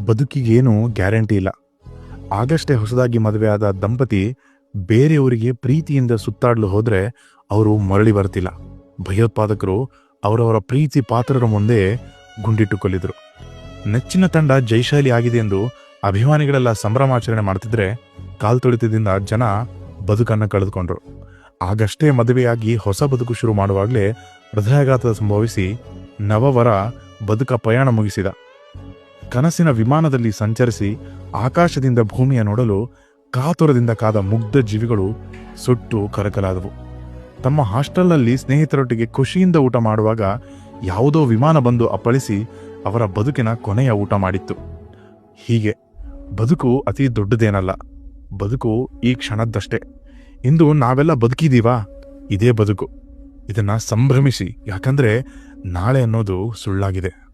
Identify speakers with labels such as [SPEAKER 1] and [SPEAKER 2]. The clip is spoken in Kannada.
[SPEAKER 1] ಬದುಕಿಗೇನು ಗ್ಯಾರಂಟಿ ಇಲ್ಲ. ಆಗಷ್ಟೇ ಹೊಸದಾಗಿ ಮದುವೆಯಾದ ದಂಪತಿ ಬೇರೆಯವರಿಗೆ ಪ್ರೀತಿಯಿಂದ ಸುತ್ತಾಡಲು ಹೋದರೆ ಅವರು ಮರಳಿ ಬರ್ತಿಲ್ಲ. ಭಯೋತ್ಪಾದಕರು ಅವರವರ ಪ್ರೀತಿ ಪಾತ್ರರ ಮುಂದೆ ಗುಂಡಿಟ್ಟು ಕೊಲ್ಲಿದ್ರು. ನೆಚ್ಚಿನ ತಂಡ ಜೈಶಾಲಿ ಆಗಿದೆ ಎಂದು ಅಭಿಮಾನಿಗಳೆಲ್ಲ ಸಂಭ್ರಮಾಚರಣೆ ಮಾಡ್ತಿದ್ರೆ ಕಾಲ್ತೊಳಿತದಿಂದ ಜನ ಬದುಕನ್ನು ಕಳೆದುಕೊಂಡ್ರು. ಆಗಷ್ಟೇ ಮದುವೆಯಾಗಿ ಹೊಸ ಬದುಕು ಶುರು ಮಾಡುವಾಗಲೇ ಹೃದಯಾಘಾತ ಸಂಭವಿಸಿ ನವವರ ಬದುಕ ಪ್ರಯಾಣ ಮುಗಿಸಿದ. ಕನಸಿನ ವಿಮಾನದಲ್ಲಿ ಸಂಚರಿಸಿ ಆಕಾಶದಿಂದ ಭೂಮಿಯ ನೋಡಲು ಕಾತುರದಿಂದ ಕಾದ ಮುಗ್ಧ ಜೀವಿಗಳು ಸುಟ್ಟು ಕರಕಲಾದವು. ತಮ್ಮ ಹಾಸ್ಟೆಲ್ನಲ್ಲಿ ಸ್ನೇಹಿತರೊಟ್ಟಿಗೆ ಖುಷಿಯಿಂದ ಊಟ ಮಾಡುವಾಗ ಯಾವುದೋ ವಿಮಾನ ಬಂದು ಅಪ್ಪಳಿಸಿ ಅವರ ಬದುಕಿನ ಕೊನೆಯ ಊಟ ಮಾಡಿತ್ತು. ಹೀಗೆ ಬದುಕು ಅತಿ ದೊಡ್ಡದೇನಲ್ಲ, ಬದುಕು ಈ ಕ್ಷಣದ್ದಷ್ಟೇ. ಇಂದು ನಾವೆಲ್ಲ ಬದುಕಿದೀವಾ, ಇದೇ ಬದುಕು. ಇದನ್ನ ಸಂಭ್ರಮಿಸಿ, ಯಾಕಂದ್ರೆ ನಾಳೆ ಅನ್ನೋದು ಸುಳ್ಳಾಗಿದೆ.